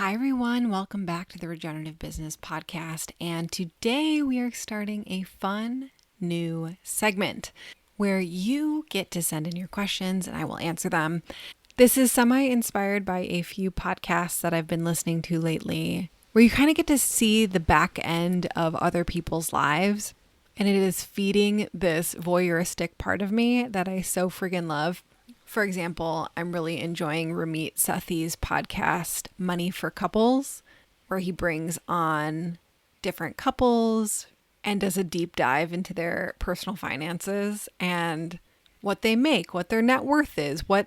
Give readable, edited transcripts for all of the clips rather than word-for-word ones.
Hi, everyone. Welcome back to the Regenerative Business Podcast. And today we are starting a fun new segment where you get to send in your questions and I will answer them. This is semi-inspired by a few podcasts that I've been listening to lately, where you kind of get to see the back end of other people's lives. And it is feeding this voyeuristic part of me that I so friggin' love. For example, I'm really enjoying Ramit Sethi's podcast, Money for Couples, where he brings on different couples and does a deep dive into their personal finances and what they make, what their net worth is, what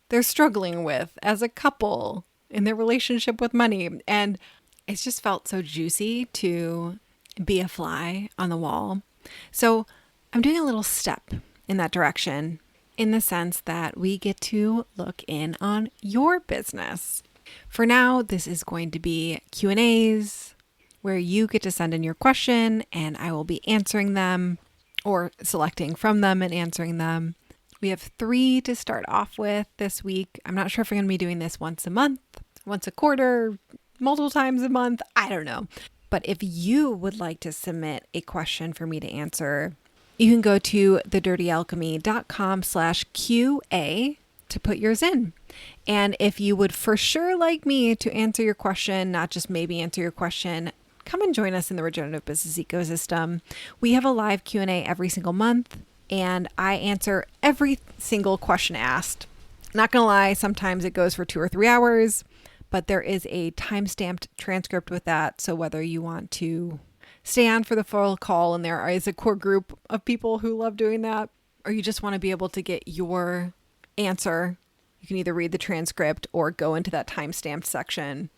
they're struggling with as a couple in their relationship with money. And it's just felt so juicy to be a fly on the wall. So I'm doing a little step in that direction, in the sense that we get to look in on your business. For now, this is going to be Q&As where you get to send in your question and I will be answering them or selecting from them and answering them. We have 3 to start off with this week. I'm not sure if we're going to be doing this once a month, once a quarter, multiple times a month. I don't know. But if you would like to submit a question for me to answer, you can go to thedirtyalchemy.com/QA to put yours in. And if you would for sure like me to answer your question, not just maybe answer your question, come and join us in the Regenerative Business Ecosystem. We have a live Q&A every single month, and I answer every single question asked. Not gonna lie, sometimes it goes for 2 or 3 hours, but there is a time-stamped transcript with that. So whether you want to stay on for the full call, and there is a core group of people who love doing that, or you just want to be able to get your answer, you can either read the transcript or go into that time-stamped section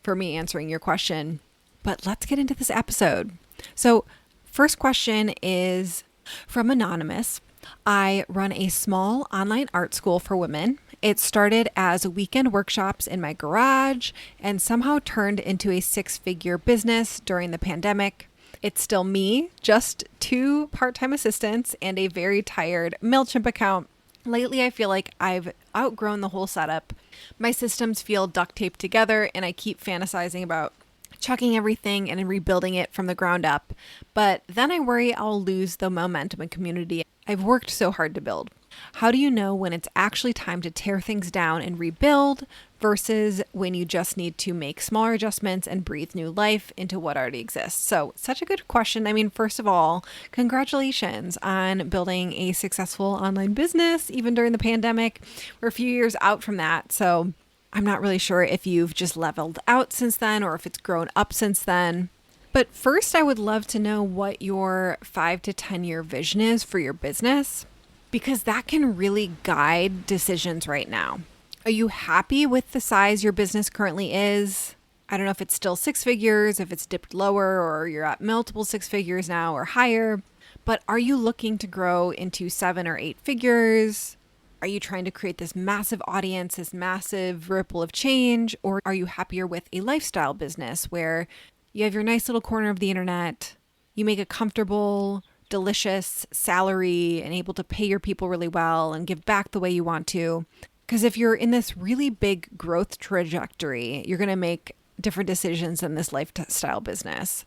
for me answering your question. But let's get into this episode. So first question is from Anonymous. I run a small online art school for women. It started as weekend workshops in my garage and somehow turned into a 6-figure business during the pandemic. It's still me, just 2 part-time assistants and a very tired Mailchimp account. Lately, I feel like I've outgrown the whole setup. My systems feel duct taped together and I keep fantasizing about chucking everything and rebuilding it from the ground up. But then I worry I'll lose the momentum and community I've worked so hard to build. How do you know when it's actually time to tear things down and rebuild versus when you just need to make smaller adjustments and breathe new life into what already exists? So such a good question. I mean, first of all, congratulations on building a successful online business, even during the pandemic. We're a few years out from that. So I'm not really sure if you've just leveled out since then or if it's grown up since then. But first, I would love to know what your 5 to 10 year vision is for your business, because that can really guide decisions right now. Are you happy with the size your business currently is? I don't know if it's still 6 figures, if it's dipped lower, or you're at multiple 6 figures now or higher, but are you looking to grow into 7 or 8 figures? Are you trying to create this massive audience, this massive ripple of change? Or are you happier with a lifestyle business where you have your nice little corner of the internet, you make a comfortable, delicious salary and able to pay your people really well and give back the way you want to? Because if you're in this really big growth trajectory, you're going to make different decisions in this lifestyle business.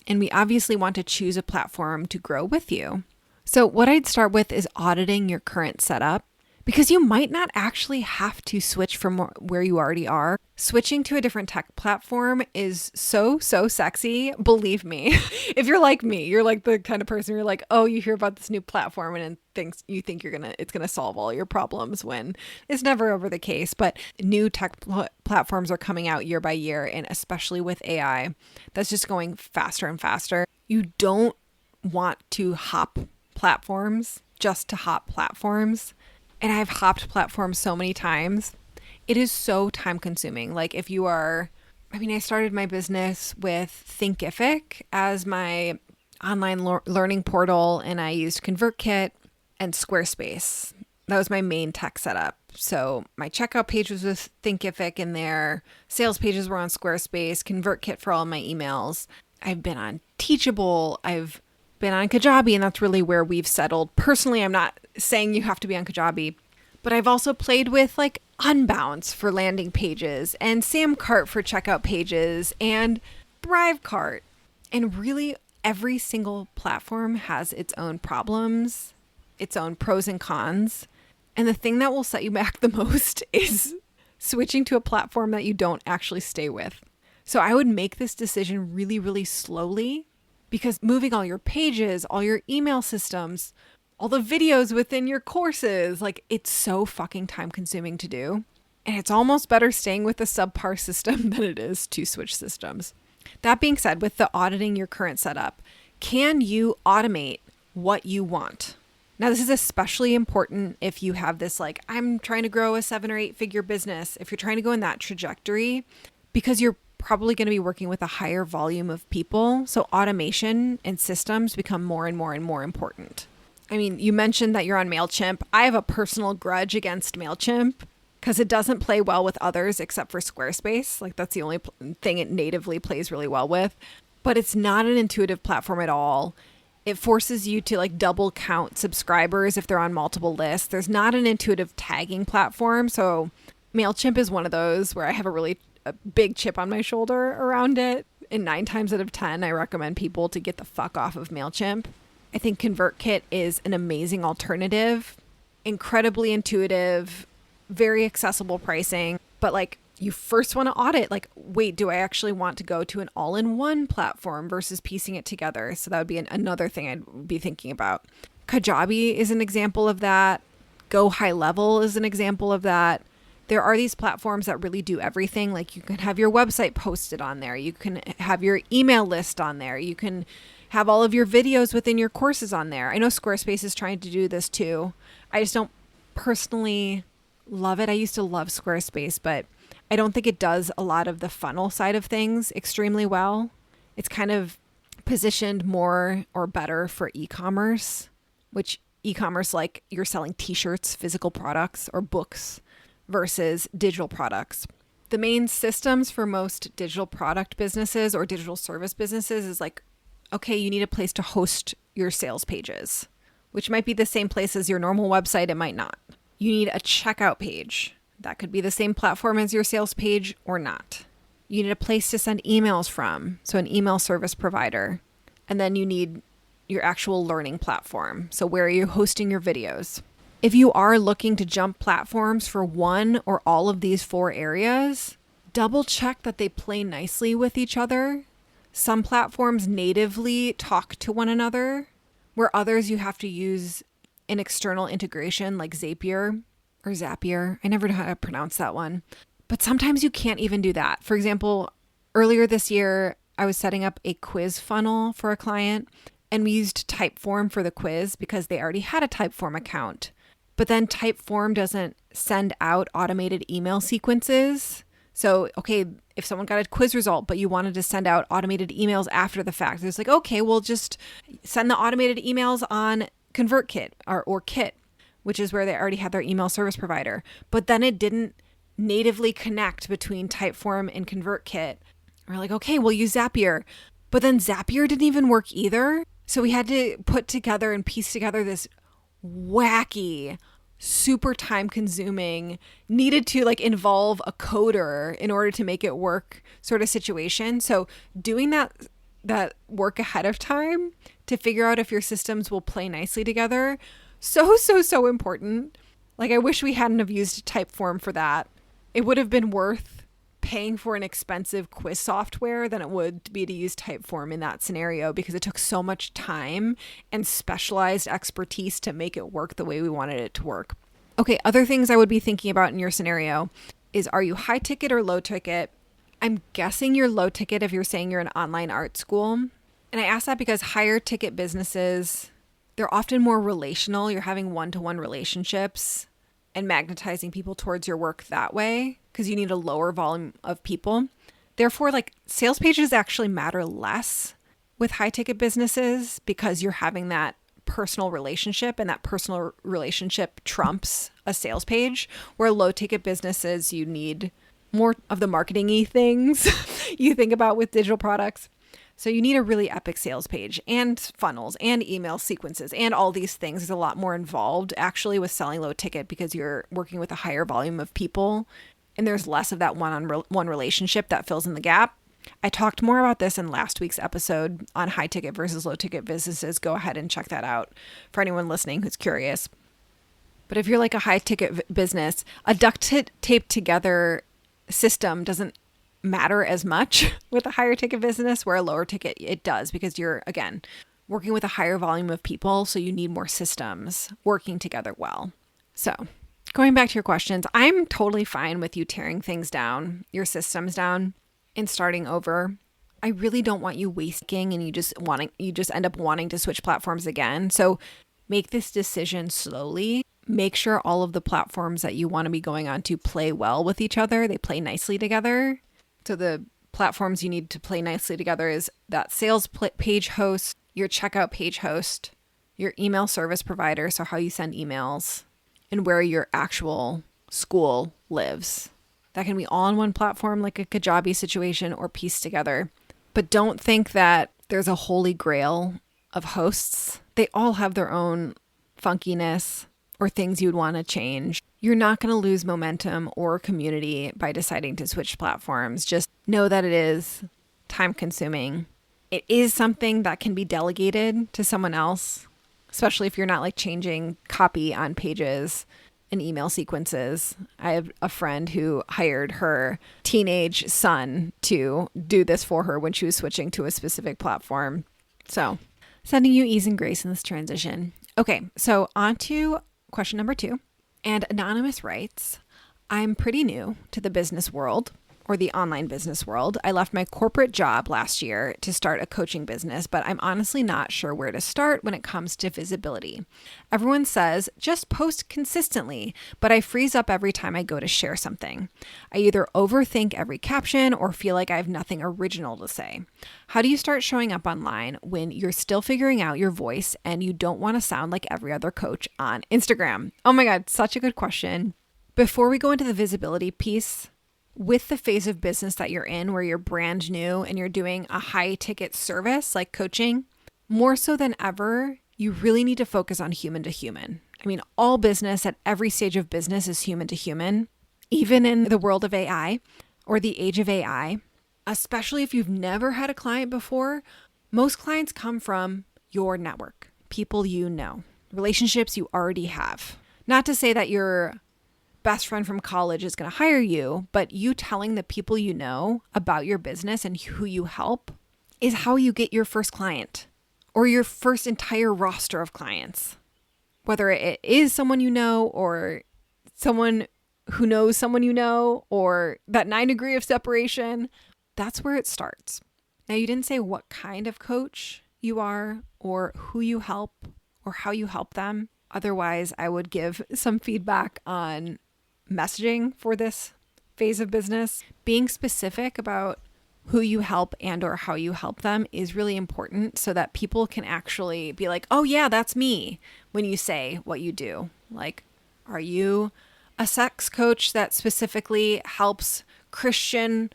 And we obviously want to choose a platform to grow with you. So what I'd start with is auditing your current setup, because you might not actually have to switch from where you already are. Switching to a different tech platform is so sexy. Believe me. If you're like me, you're like the kind of person you're like, oh, you hear about this new platform and you think it's gonna solve all your problems, when it's never ever the case. But new tech platforms are coming out year by year, and especially with AI, that's just going faster and faster. You don't want to hop platforms just to hop platforms. And I've hopped platforms so many times. It is so time consuming. Like I started my business with Thinkific as my online learning portal, and I used ConvertKit and Squarespace. That was my main tech setup. So my checkout page was with Thinkific in there. Sales pages were on Squarespace, ConvertKit for all my emails. I've been on Teachable. I've been on Kajabi, and that's really where we've settled. Personally, I'm not saying you have to be on Kajabi, But I've also played with like Unbounce for landing pages and Samcart for checkout pages and Thrivecart. And really, every single platform has its own problems, its own pros and cons. And the thing that will set you back the most is switching to a platform that you don't actually stay with. So I would make this decision really, really slowly, because moving all your pages, all your email systems, all the videos within your courses, like it's so fucking time consuming to do. And it's almost better staying with a subpar system than it is to switch systems. That being said, with the auditing your current setup, can you automate what you want? Now, this is especially important if you have this, like, I'm trying to grow a 7 or 8 figure business. If you're trying to go in that trajectory, because you're probably going to be working with a higher volume of people. So automation and systems become more and more and more important. I mean, you mentioned that you're on Mailchimp. I have a personal grudge against Mailchimp because it doesn't play well with others except for Squarespace. Like, that's the only thing it natively plays really well with. But it's not an intuitive platform at all. It forces you to like double count subscribers if they're on multiple lists. There's not an intuitive tagging platform. So Mailchimp is one of those where I have a big chip on my shoulder around it. And 9 times out of 10, I recommend people to get the fuck off of Mailchimp. I think ConvertKit is an amazing alternative, incredibly intuitive, very accessible pricing. But like, you first want to audit, like, wait, do I actually want to go to an all-in-one platform versus piecing it together? So that would be another thing I'd be thinking about. Kajabi is an example of that. Go High Level is an example of that. There are these platforms that really do everything. Like, you can have your website posted on there. You can have your email list on there. You can have all of your videos within your courses on there. I know Squarespace is trying to do this too. I just don't personally love it. I used to love Squarespace, but I don't think it does a lot of the funnel side of things extremely well. It's kind of positioned more or better for e-commerce, which e-commerce, like you're selling t-shirts, physical products, or books versus digital products. The main systems for most digital product businesses or digital service businesses is like, okay, you need a place to host your sales pages, which might be the same place as your normal website. It might not. You need a checkout page. That could be the same platform as your sales page or not. You need a place to send emails from, so an email service provider. And then you need your actual learning platform. So where are you hosting your videos? If you are looking to jump platforms for one or all of these 4 areas, double check that they play nicely with each other. Some platforms natively talk to one another, where others you have to use an external integration like Zapier or Zapier. I never know how to pronounce that one. But sometimes you can't even do that. For example, earlier this year, I was setting up a quiz funnel for a client, and we used Typeform for the quiz because they already had a Typeform account. But then Typeform doesn't send out automated email sequences. So, okay, if someone got a quiz result, but you wanted to send out automated emails after the fact, it's like, okay, we'll just send the automated emails on ConvertKit or Kit, which is where they already had their email service provider. But then it didn't natively connect between Typeform and ConvertKit. We're like, okay, we'll use Zapier. But then Zapier didn't even work either. So we had to put together and piece together this wacky, super time consuming, needed to like involve a coder in order to make it work sort of situation. So doing that work ahead of time to figure out if your systems will play nicely together, so important. Like, I wish we hadn't have used Typeform for that. It would have been worth paying for an expensive quiz software than it would be to use Typeform in that scenario, because it took so much time and specialized expertise to make it work the way we wanted it to work. Okay, other things I would be thinking about in your scenario is, are you high ticket or low ticket? I'm guessing you're low ticket if you're saying you're an online art school. And I ask that because higher ticket businesses, they're often more relational. You're having one-to-one relationships and magnetizing people towards your work that way because you need a lower volume of people. Therefore, like, sales pages actually matter less with high ticket businesses because you're having that personal relationship, and that personal relationship trumps a sales page, where low ticket businesses, you need more of the marketing-y things you think about with digital products. So you need a really epic sales page and funnels and email sequences and all these things. There's a lot more involved actually with selling low ticket because you're working with a higher volume of people and there's less of that one-on-one relationship that fills in the gap. I talked more about this in last week's episode on high ticket versus low ticket businesses. Go ahead and check that out for anyone listening who's curious. But if you're like a high ticket business, a duct tape together system doesn't matter as much with a higher ticket business, where a lower ticket it does, because you're, again, working with a higher volume of people. So you need more systems working together well. So going back to your questions, I'm totally fine with you tearing things down, your systems down, and starting over. I really don't want you wasting and you just end up wanting to switch platforms again. So make this decision slowly. Make sure all of the platforms that you want to be going on to play well with each other. They play nicely together. So the platforms you need to play nicely together is that sales page host, your checkout page host, your email service provider, so how you send emails, and where your actual school lives. That can be all on one platform like a Kajabi situation or pieced together. But don't think that there's a holy grail of hosts. They all have their own funkiness or things you'd want to change. You're not going to lose momentum or community by deciding to switch platforms. Just know that it is time consuming. It is something that can be delegated to someone else, especially if you're not like changing copy on pages and email sequences. I have a friend who hired her teenage son to do this for her when she was switching to a specific platform. So sending you ease and grace in this transition. Okay, so on to question number 2. And Anonymous writes, I'm pretty new to the business world or the online business world. I left my corporate job last year to start a coaching business, but I'm honestly not sure where to start when it comes to visibility. Everyone says just post consistently, but I freeze up every time I go to share something. I either overthink every caption or feel like I have nothing original to say. How do you start showing up online when you're still figuring out your voice and you don't want to sound like every other coach on Instagram? Oh my God, such a good question. Before we go into the visibility piece, with the phase of business that you're in where you're brand new and you're doing a high ticket service like coaching, more so than ever, you really need to focus on human to human. I mean, all business at every stage of business is human to human, even in the world of AI or the age of AI, especially if you've never had a client before. Most clients come from your network, people you know, relationships you already have. Not to say that your best friend from college is going to hire you, but you telling the people you know about your business and who you help is how you get your first client or your first entire roster of clients. Whether it is someone you know or someone who knows someone you know or that 9 degree of separation, that's where it starts. Now, you didn't say what kind of coach you are or who you help or how you help them. Otherwise, I would give some feedback on messaging for this phase of business. Being specific about who you help and or how you help them is really important so that people can actually be like, oh yeah, that's me, when you say what you do. Like, are you a sex coach that specifically helps Christian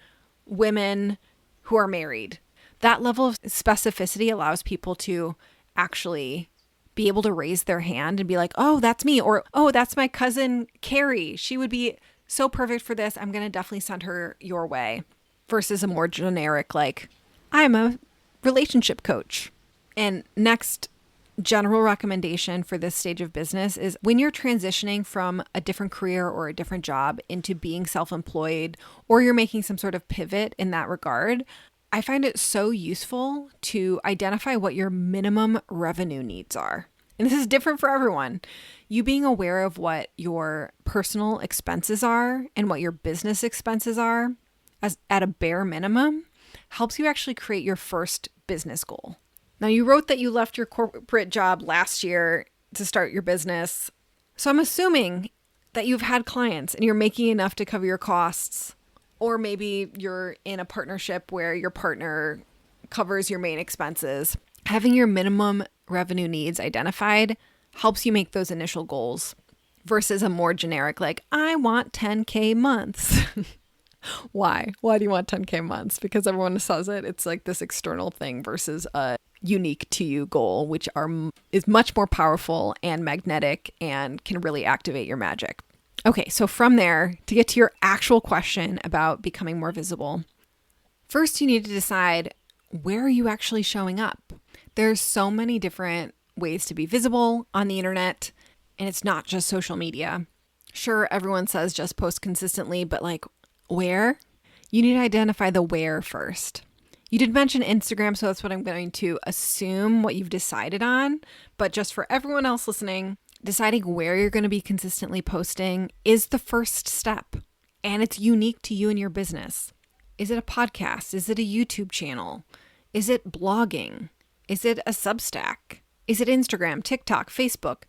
women who are married? That level of specificity allows people to actually be able to raise their hand and be like, oh, that's me. Or, oh, that's my cousin, Carrie. She would be so perfect for this. I'm going to definitely send her your way. Versus a more generic, like, I'm a relationship coach. And next general recommendation for this stage of business is when you're transitioning from a different career or a different job into being self-employed, or you're making some sort of pivot in that regard, I find it so useful to identify what your minimum revenue needs are. And this is different for everyone. You being aware of what your personal expenses are and what your business expenses are as at a bare minimum helps you actually create your first business goal. Now, you wrote that you left your corporate job last year to start your business. So I'm assuming that you've had clients and you're making enough to cover your costs. Or maybe you're in a partnership where your partner covers your main expenses. Having your minimum revenue needs identified helps you make those initial goals versus a more generic, like, I want 10K months. Why? Why do you want 10K months? Because everyone says it. It's like this external thing versus a unique to you goal, which is much more powerful and magnetic and can really activate your magic. Okay, so from there, to get to your actual question about becoming more visible, first you need to decide, where are you actually showing up? There's so many different ways to be visible on the internet, and it's not just social media. Sure, everyone says just post consistently, but like, where? You need to identify the where first. You did mention Instagram, so that's what I'm going to assume what you've decided on. But just for everyone else listening, deciding where you're going to be consistently posting is the first step. And it's unique to you and your business. Is it a podcast? Is it a YouTube channel? Is it blogging? Is it a Substack? Is it Instagram, TikTok, Facebook?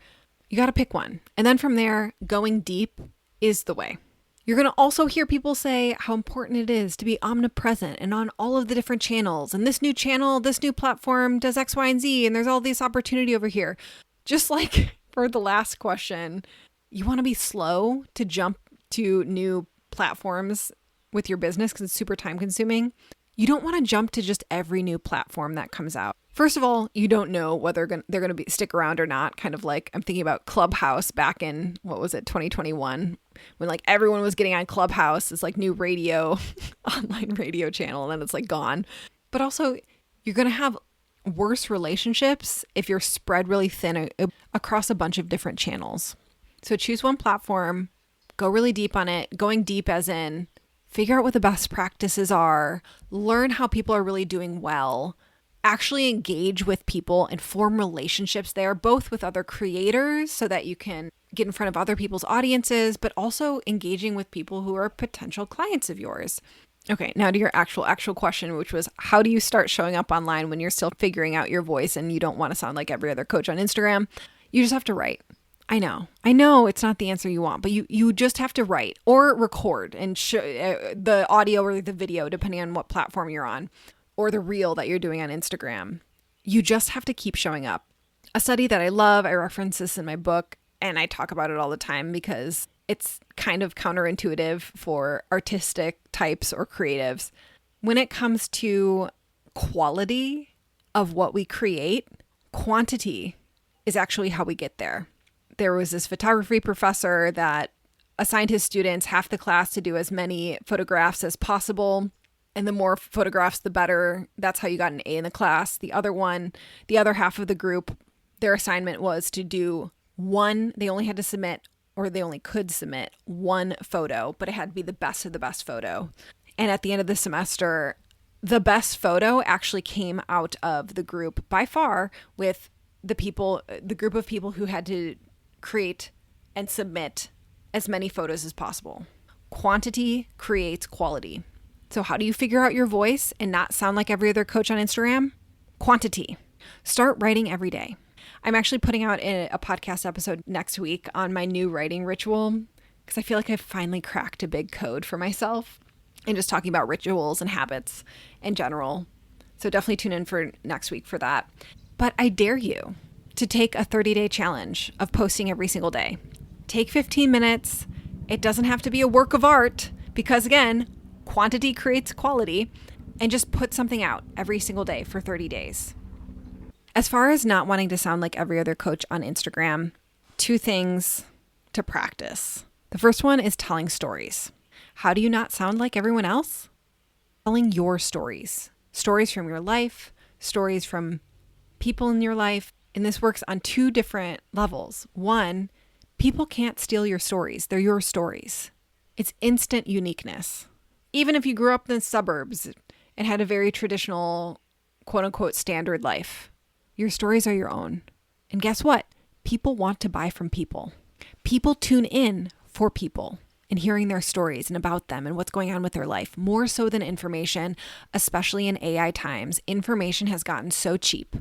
You got to pick one. And then from there, going deep is the way. You're going to also hear people say how important it is to be omnipresent and on all of the different channels. And this new channel, this new platform does X, Y, and Z. And there's all this opportunity over here. Just like for the last question, you want to be slow to jump to new platforms with your business because it's super time consuming. You don't want to jump to just every new platform that comes out. First of all, you don't know whether they're going to stick around or not. Kind of like I'm thinking about Clubhouse back in, 2021, when like everyone was getting on Clubhouse, this like new radio, online radio channel, and then it's like gone. But also, you're going to have worse relationships if you're spread really thin across a bunch of different channels. So choose one platform, go really deep on it, going deep as in figure out what the best practices are, learn how people are really doing well, actually engage with people and form relationships there, both with other creators so that you can get in front of other people's audiences, but also engaging with people who are potential clients of yours. Okay, now to your actual question, which was, how do you start showing up online when you're still figuring out your voice and you don't want to sound like every other coach on Instagram? You just have to write. I know it's not the answer you want, but you just have to write or record and show the audio or the video, depending on what platform you're on, or the reel that you're doing on Instagram. You just have to keep showing up. A study that I love, I reference this in my book, and I talk about it all the time because it's kind of counterintuitive for artistic types or creatives. When it comes to quality of what we create, quantity is actually how we get there. There was this photography professor that assigned his students half the class to do as many photographs as possible. And the more photographs, the better. That's how you got an A in the class. The other half of the group, their assignment was to do they only had to submit, or they only could submit one photo, but it had to be the best of the best photo. And at the end of the semester, the best photo actually came out of the group by far with the group of people who had to create and submit as many photos as possible. Quantity creates quality. So how do you figure out your voice and not sound like every other coach on Instagram? Quantity. Start writing every day. I'm actually putting out a podcast episode next week on my new writing ritual because I feel like I've finally cracked a big code for myself and just talking about rituals and habits in general. So definitely tune in for next week for that. But I dare you to take a 30-day challenge of posting every single day. Take 15 minutes. It doesn't have to be a work of art because, again, quantity creates quality, and just put something out every single day for 30 days. As far as not wanting to sound like every other coach on Instagram, 2 things to practice. The first one is telling stories. How do you not sound like everyone else? Telling your stories. Stories from your life, stories from people in your life. And this works on 2 different levels. One, people can't steal your stories. They're your stories. It's instant uniqueness. Even if you grew up in the suburbs and had a very traditional, quote unquote, standard life, your stories are your own. And guess what? People want to buy from people. People tune in for people and hearing their stories and about them and what's going on with their life, more so than information, especially in AI times. Information has gotten so cheap.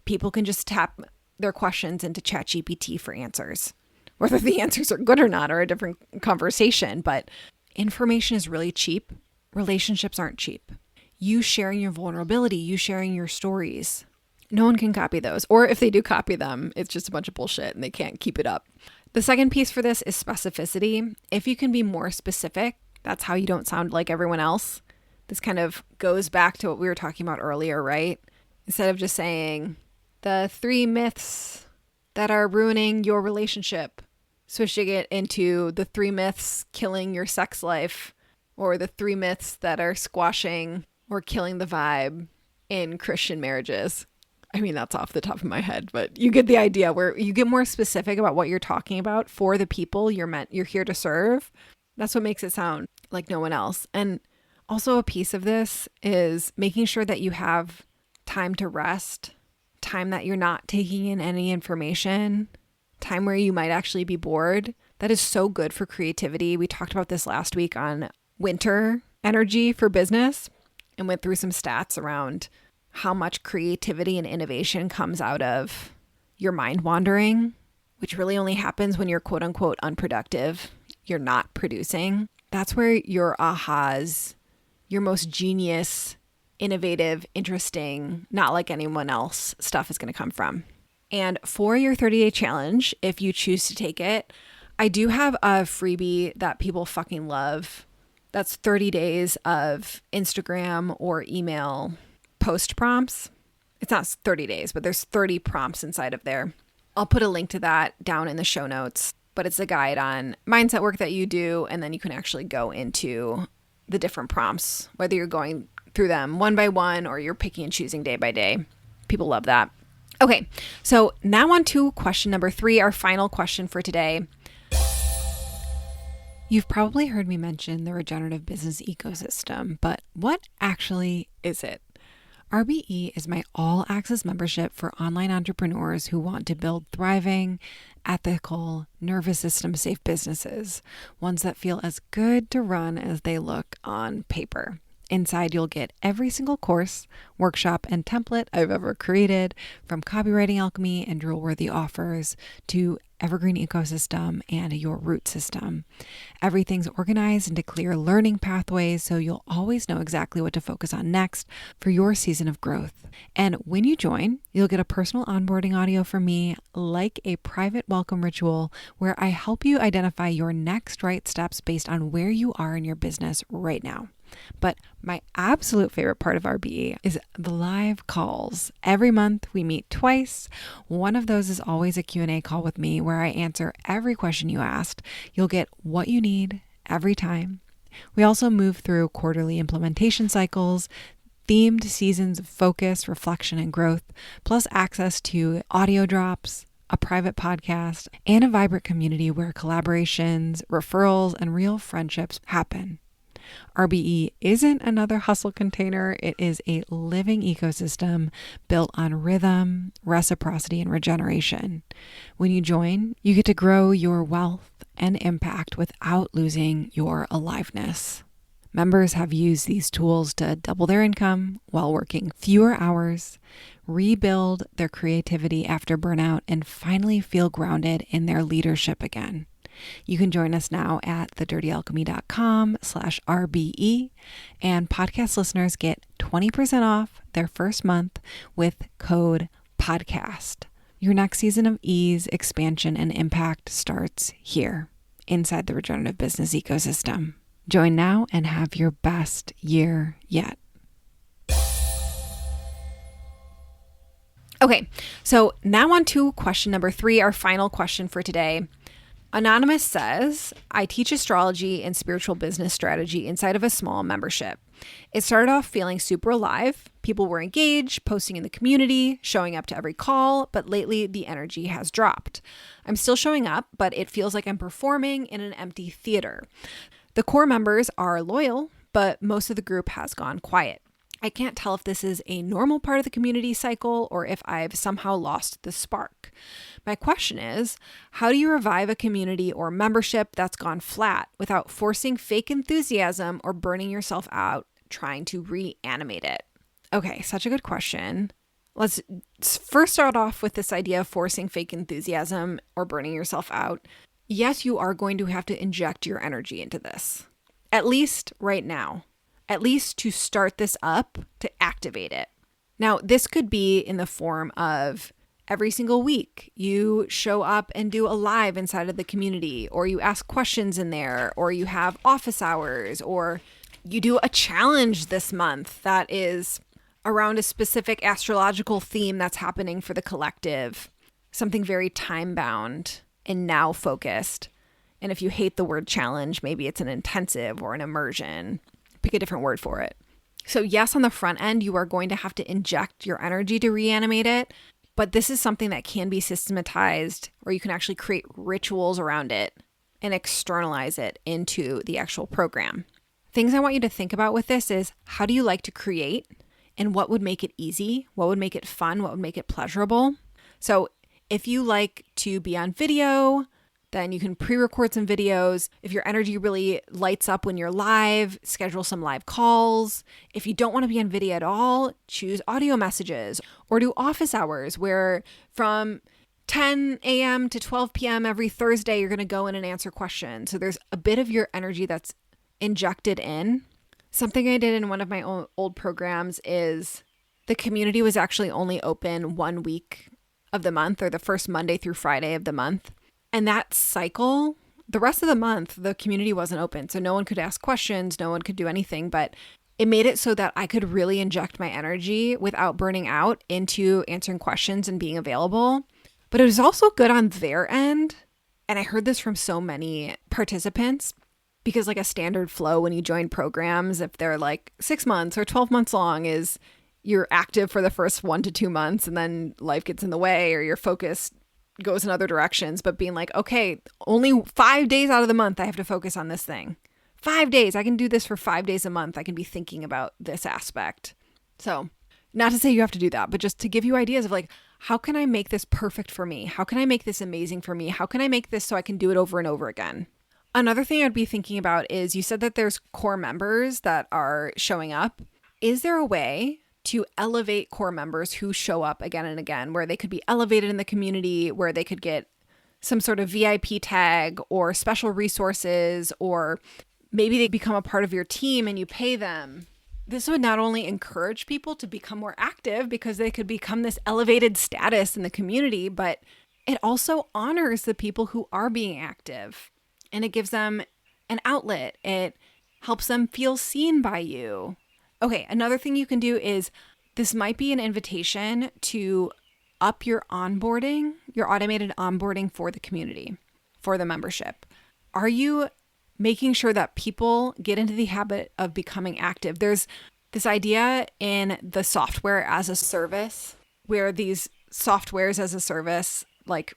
People can just tap their questions into ChatGPT for answers. Whether the answers are good or not are a different conversation, but information is really cheap. Relationships aren't cheap. You sharing your vulnerability, you sharing your stories, no one can copy those. Or if they do copy them, it's just a bunch of bullshit and they can't keep it up. The second piece for this is specificity. If you can be more specific, That's how you don't sound like everyone else. This kind of goes back to what we were talking about earlier, right? Instead of just saying the 3 myths that are ruining your relationship, switching it into the 3 myths killing your sex life, or the 3 myths that are squashing or killing the vibe in Christian marriages. I mean, that's off the top of my head, but you get the idea, where you get more specific about what you're talking about for the people you're here to serve. That's what makes it sound like no one else. And also a piece of this is making sure that you have time to rest, time that you're not taking in any information, time where you might actually be bored. That is so good for creativity. We talked about this last week on winter energy for business and went through some stats around how much creativity and innovation comes out of your mind wandering, which really only happens when you're quote unquote unproductive. You're not producing. That's where your ahas, your most genius, innovative, interesting, not like anyone else stuff is going to come from. And for your 30-day challenge, if you choose to take it, I do have a freebie that people fucking love. That's 30 days of Instagram or email post prompts. It's not 30 days, but there's 30 prompts inside of there. I'll put a link to that down in the show notes, but it's a guide on mindset work that you do. And then you can actually go into the different prompts, whether you're going through them one by one or you're picking and choosing day by day. People love that. Okay, so now on to question number 3, our final question for today. You've probably heard me mention the Regenerative Business Ecosystem, but what actually is it? RBE is my all-access membership for online entrepreneurs who want to build thriving, ethical, nervous system-safe businesses, ones that feel as good to run as they look on paper. Inside, you'll get every single course, workshop, and template I've ever created, from copywriting Alchemy and drill-worthy offers to evergreen ecosystem and your root system. Everything's organized into clear learning pathways, so you'll always know exactly what to focus on next for your season of growth. And when you join, you'll get a personal onboarding audio from me, like a private welcome ritual where I help you identify your next right steps based on where you are in your business right now. But my absolute favorite part of RBE is the live calls. Every month we meet twice. One of those is always a Q&A call with me where I answer every question you asked. You'll get what you need every time. We also move through quarterly implementation cycles, themed seasons of focus, reflection, and growth, plus access to audio drops, a private podcast, and a vibrant community where collaborations, referrals, and real friendships happen. RBE isn't another hustle container. It is a living ecosystem built on rhythm, reciprocity, and regeneration. When you join, you get to grow your wealth and impact without losing your aliveness. Members have used these tools to double their income while working fewer hours, rebuild their creativity after burnout, and finally feel grounded in their leadership again. You can join us now at thedirtyalchemy.com/RBE, and podcast listeners get 20% off their first month with code PODCAST. Your next season of ease, expansion, and impact starts here inside the Regenerative Business Ecosystem. Join now and have your best year yet. Okay, so now on to question number 3, our final question for today. Anonymous says, I teach astrology and spiritual business strategy inside of a small membership. It started off feeling super alive. People were engaged, posting in the community, showing up to every call, but lately the energy has dropped. I'm still showing up, but it feels like I'm performing in an empty theater. The core members are loyal, but most of the group has gone quiet. I can't tell if this is a normal part of the community cycle or if I've somehow lost the spark. My question is, how do you revive a community or membership that's gone flat without forcing fake enthusiasm or burning yourself out trying to reanimate it? Okay, such a good question. Let's first start off with this idea of forcing fake enthusiasm or burning yourself out. Yes, you are going to have to inject your energy into this, at least right now. At least to start this up, to activate it. Now, this could be in the form of every single week you show up and do a live inside of the community, or you ask questions in there, or you have office hours, or you do a challenge this month that is around a specific astrological theme that's happening for the collective, something very time-bound and now-focused. And if you hate the word challenge, maybe it's an intensive or an immersion. Pick a different word for it. So yes, on the front end, you are going to have to inject your energy to reanimate it, but this is something that can be systematized, or you can actually create rituals around it and externalize it into the actual program. Things I want you to think about with this is, how do you like to create, and what would make it easy? What would make it fun? What would make it pleasurable? So if you like to be on video, then you can pre-record some videos. If your energy really lights up when you're live, schedule some live calls. If you don't want to be on video at all, choose audio messages, or do office hours where from 10 a.m. to 12 p.m. every Thursday, you're going to go in and answer questions. So there's a bit of your energy that's injected in. Something I did in one of my old programs is the community was actually only open 1 week of the month, or the first Monday through Friday of the month. And that cycle, the rest of the month, the community wasn't open. So no one could ask questions, no one could do anything, but it made it so that I could really inject my energy without burning out into answering questions and being available. But it was also good on their end. And I heard this from so many participants, because like a standard flow when you join programs, if they're like 6 months or 12 months long, is you're active for the first 1 to 2 months and then life gets in the way, or your focus goes in other directions. But being like, okay, only 5 days out of the month, I have to focus on this thing. 5 days, I can do this for 5 days a month. I can be thinking about this aspect. So not to say you have to do that, but just to give you ideas of like, how can I make this perfect for me? How can I make this amazing for me? How can I make this so I can do it over and over again? Another thing I'd be thinking about is, you said that there's core members that are showing up. Is there a way to elevate core members who show up again and again, where they could be elevated in the community, where they could get some sort of VIP tag or special resources, or maybe they become a part of your team and you pay them? This would not only encourage people to become more active because they could become this elevated status in the community, but it also honors the people who are being active. And it gives them an outlet. It helps them feel seen by you. Okay, another thing you can do is, this might be an invitation to up your onboarding, your automated onboarding for the community, for the membership. Are you making sure that people get into the habit of becoming active? There's this idea in the software as a service, where these softwares as a service, like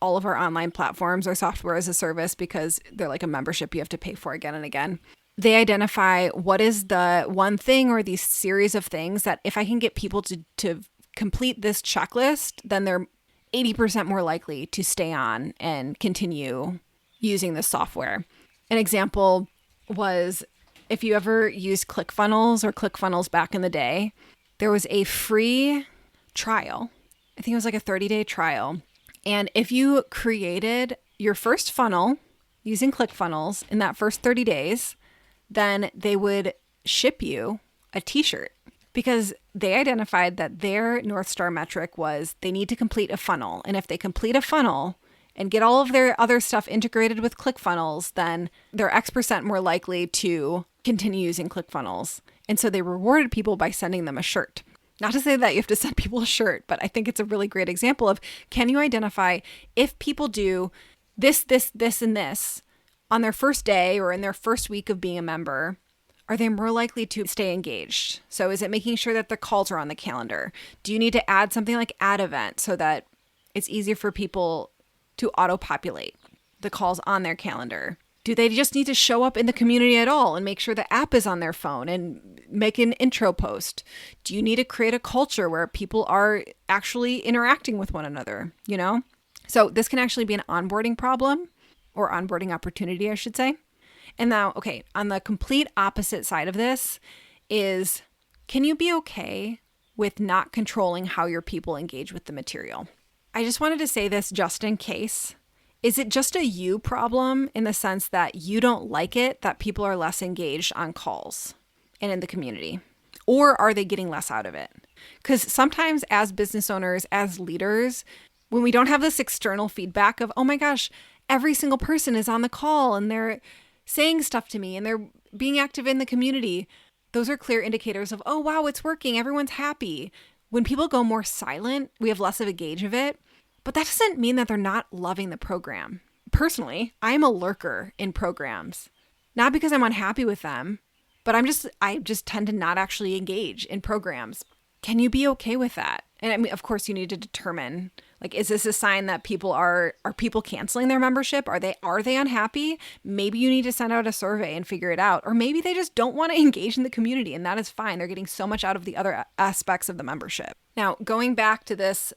all of our online platforms are software as a service because they're like a membership you have to pay for again and again. They identify what is the one thing or these series of things that if I can get people to complete this checklist, then they're 80% more likely to stay on and continue using the software. An example was, if you ever used ClickFunnels or ClickFunnels back in the day, there was a free trial. I think it was like a 30-day trial. And if you created your first funnel using ClickFunnels in that first 30 days, then they would ship you a t-shirt, because they identified that their North Star metric was they need to complete a funnel. And if they complete a funnel and get all of their other stuff integrated with ClickFunnels, then they're X% more likely to continue using ClickFunnels. And so they rewarded people by sending them a shirt. Not to say that you have to send people a shirt, but I think it's a really great example of, can you identify if people do this, and this on their first day or in their first week of being a member, are they more likely to stay engaged? So is it making sure that the calls are on the calendar? Do you need to add something like add event so that it's easier for people to auto-populate the calls on their calendar? Do they just need to show up in the community at all and make sure the app is on their phone and make an intro post? Do you need to create a culture where people are actually interacting with one another, you know? So this can actually be an onboarding problem, or onboarding opportunity, I should say. And now, okay, on the complete opposite side of this is, can you be okay with not controlling how your people engage with the material? I just wanted to say this just in case. Is it just a you problem in the sense that you don't like it that people are less engaged on calls and in the community? Or are they getting less out of it? Because sometimes as business owners, as leaders, when we don't have this external feedback of, oh my gosh, every single person is on the call and they're saying stuff to me and they're being active in the community, those are clear indicators of, oh, wow, it's working. Everyone's happy. When people go more silent, we have less of a gauge of it. But that doesn't mean that they're not loving the program. Personally, I'm a lurker in programs, not because I'm unhappy with them, but I just tend to not actually engage in programs. Can you be okay with that? And I mean, of course, you need to determine, like, is this a sign that people are people canceling their membership? Are they unhappy? Maybe you need to send out a survey and figure it out. Or maybe they just don't want to engage in the community, and that is fine. They're getting so much out of the other aspects of the membership. Now, going back to this,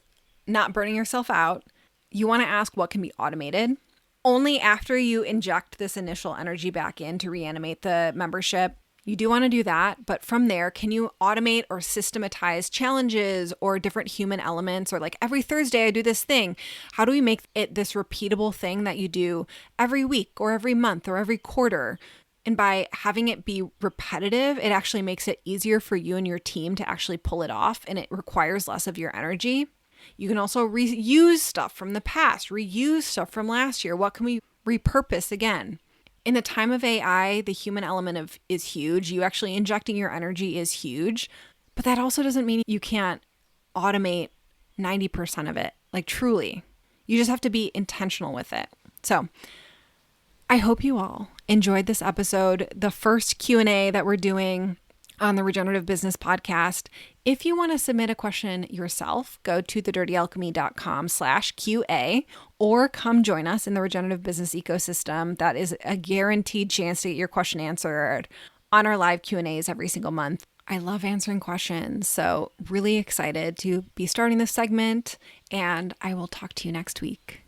not burning yourself out, you want to ask what can be automated. Only after you inject this initial energy back in to reanimate the membership, you do want to do that. But from there, can you automate or systematize challenges or different human elements? Or like every Thursday I do this thing. How do we make it this repeatable thing that you do every week or every month or every quarter? And by having it be repetitive, it actually makes it easier for you and your team to actually pull it off, and it requires less of your energy. You can also reuse stuff from the past, reuse stuff from last year. What can we repurpose again? In the time of AI, the human element is huge. You actually injecting your energy is huge, but that also doesn't mean you can't automate 90% of it. Like truly, you just have to be intentional with it. So I hope you all enjoyed this episode, the first Q&A that we're doing on the Regenerative Business Podcast. If you want to submit a question yourself, go to thedirtyalchemy.com/QA or come join us in the Regenerative Business Ecosystem. That is a guaranteed chance to get your question answered on our live Q&As every single month. I love answering questions, so really excited to be starting this segment, and I will talk to you next week.